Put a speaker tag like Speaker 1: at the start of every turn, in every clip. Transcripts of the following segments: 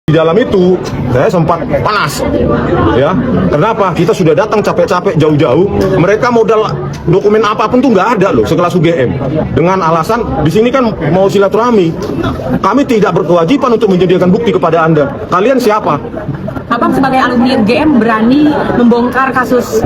Speaker 1: Di dalam itu saya sempat panas, ya. Kenapa? Kita sudah datang capek-capek jauh-jauh. Mereka modal dokumen apapun tuh nggak ada loh, sekelas UGM. Dengan alasan di sini kan mau silaturahmi. Kami tidak berkewajiban untuk menyediakan bukti kepada Anda. Kalian siapa?
Speaker 2: Abang sebagai alumni UGM berani membongkar kasus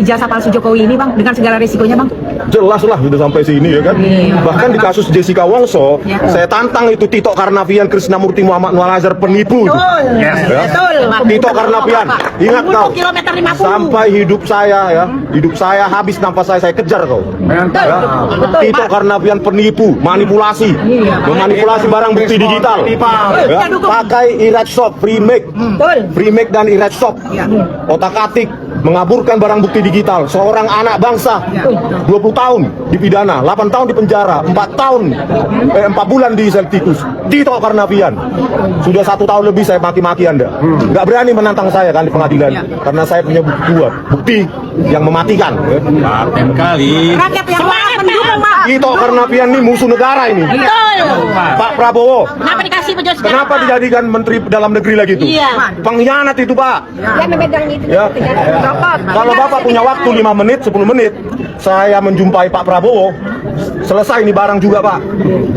Speaker 2: ijazah palsu Jokowi ini, Bang, dengan segala risikonya, Bang?
Speaker 1: Jelas lah sudah sampai sini ya kan. Bahkan di kasus Jessica Wongso, saya tantang itu Tito Karnavian, Krisnamurti, Muhammad Nualazar penipu.
Speaker 2: Betul.
Speaker 1: Ya.
Speaker 2: Betul.
Speaker 1: Tito Karnavian, ingat kau.
Speaker 2: Kilometer 50.
Speaker 1: Sampai hidup saya habis nafas saya kejar kau.
Speaker 2: Betul.
Speaker 1: Ya.
Speaker 2: Betul,
Speaker 1: Tito
Speaker 2: Pak.
Speaker 1: Karnavian penipu, manipulasi, memanipulasi barang bukti digital. Ya. Pakai Irashop, free make dan Irashop, otak-atik, mengaburkan barang bukti digital. Seorang anak bangsa, 20 tahun dipidana, 8 tahun di penjara, 4 bulan di sel tikus. Tito Karnavian, sudah 1 tahun lebih saya maki-maki Anda. Nggak berani menantang saya kan di pengadilan, karena saya punya bukti kuat, bukti yang mematikan.
Speaker 3: Paten kali.
Speaker 2: Rakyat yang mendukung, Pak.
Speaker 1: Tito Karnavian ini musuh negara ini.
Speaker 2: Betul.
Speaker 1: Pak Prabowo,
Speaker 2: Kenapa dikasih penjelasan?
Speaker 1: kenapa dijadikan Menteri Dalam Negeri lagi itu?
Speaker 2: Iya.
Speaker 1: Pengkhianat itu, Pak.
Speaker 2: Dia memegang itu.
Speaker 1: Ya. Kalau Bapak punya waktu 5 menit, 10 menit, saya menjumpai Pak Prabowo, selesai ini barang juga, Pak.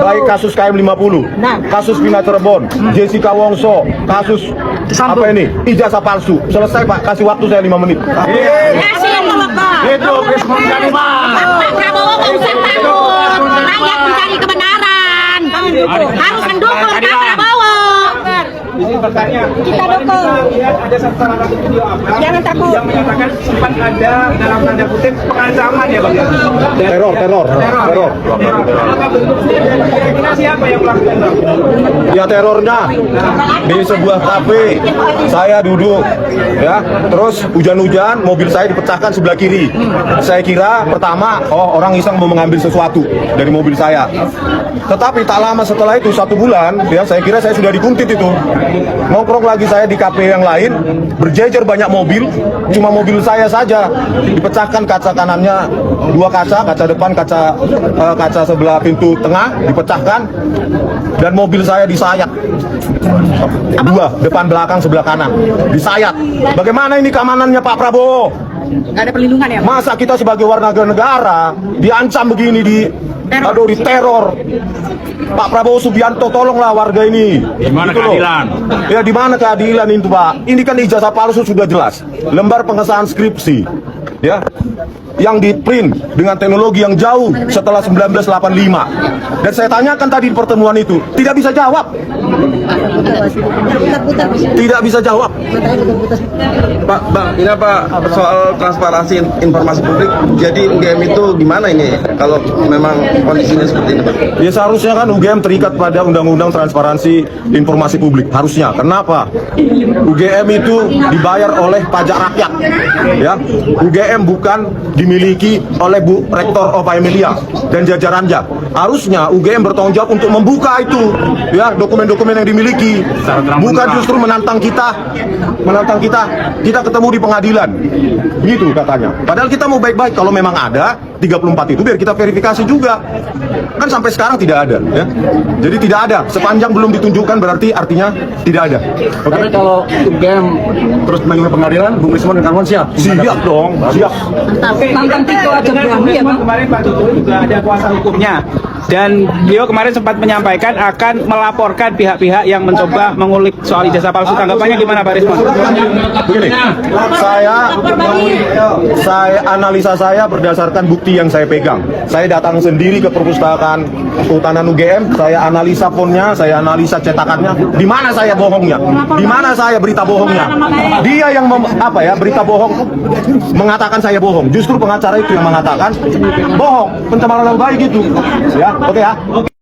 Speaker 1: Baik kasus KM50, kasus Vina Cirebon, Jessica Wongso, kasus apa ini? Ijazah palsu. Selesai, Pak. Kasih waktu saya 5 menit.
Speaker 2: Kasih Bapak.
Speaker 3: Itu Krismon kali, Pak.
Speaker 2: Pak Prabowo nggak usah takut. Rakyat mencari kebenaran. Harus mendukung Pak Prabowo. Kita dukung.
Speaker 4: Ada salah satu video apa
Speaker 2: Jangan takut.
Speaker 4: yang menyatakan sempat ada dalam tanda kutip pengancaman ya Bang?
Speaker 1: Teror.
Speaker 4: Apa bentuk kira-kira siapa yang melakukan Bang?
Speaker 1: Ya terornya di sebuah kafe saya duduk, ya, terus hujan-hujan mobil saya dipecahkan sebelah kiri. Saya kira pertama orang iseng mau mengambil sesuatu dari mobil saya, tetapi tak lama setelah itu 1 bulan, ya, saya kira saya sudah dikuntit itu. Nongkrong lagi saya di kafe yang lain, berjejer banyak mobil, cuma mobil saya saja dipecahkan kaca kanannya 2 kaca depan, kaca sebelah pintu tengah dipecahkan, dan mobil saya disayat 2, depan belakang sebelah kanan disayat. Bagaimana ini keamanannya Pak Prabowo?
Speaker 2: Nggak ada perlindungan ya, Pak?
Speaker 1: Masa kita sebagai warga negara diancam begini, diteror? Pak Prabowo Subianto, tolonglah warga ini.
Speaker 3: Di mana
Speaker 1: Gitu loh.
Speaker 3: keadilan?
Speaker 1: Ya, di mana keadilan itu, Pak? Ini kan ijazah palsu sudah jelas. Lembar pengesahan skripsi, ya, yang di print dengan teknologi yang jauh setelah 1985. Dan saya tanyakan tadi di pertemuan itu, tidak bisa jawab. Tidak bisa jawab.
Speaker 5: Pak, Bang, ini apa soal transparansi informasi publik? Jadi UGM itu gimana ini kalau memang kondisinya seperti ini, Pak?
Speaker 1: Ya seharusnya kan UGM terikat pada Undang-Undang Transparansi Informasi Publik. Harusnya. Kenapa? UGM itu dibayar oleh pajak rakyat. Ya, UGM bukan dimiliki oleh Bu Rektor Ova Emilia dan jajarannya. Harusnya UGM bertanggung jawab untuk membuka itu, ya, dokumen-dokumen yang dimiliki. Bukan justru menantang kita ketemu di pengadilan. Begitu katanya. Padahal kita mau baik-baik, kalau memang ada 34 itu biar kita verifikasi juga. Kan sampai sekarang tidak ada, ya. Jadi tidak ada, sepanjang belum ditunjukkan berarti artinya tidak ada. Oke.
Speaker 3: Tapi kalau UGM terus mengambil pengadilan, Bung Krismon dan kawan siap?
Speaker 1: Siap dong, siap.
Speaker 2: Mantan Tito aja berani ya, Bang?
Speaker 4: Kemarin Pak Tutu juga ada kuasa hukumnya. Dan beliau kemarin sempat menyampaikan akan melaporkan pihak-pihak yang mencoba mengulik soal ijazah palsu. Tanggapannya gimana Pak Rismon?
Speaker 1: Begini, saya analisa saya berdasarkan bukti yang saya pegang. Saya datang sendiri ke perpustakaan Kehutanan UGM, saya analisa fonnya, saya analisa cetakannya. Di mana saya bohongnya? Di mana saya berita bohongnya? Dia yang berita bohong mengatakan saya bohong. Justru pengacara itu yang mengatakan bohong, pencemaran nama baik gitu. Ya, oke ya.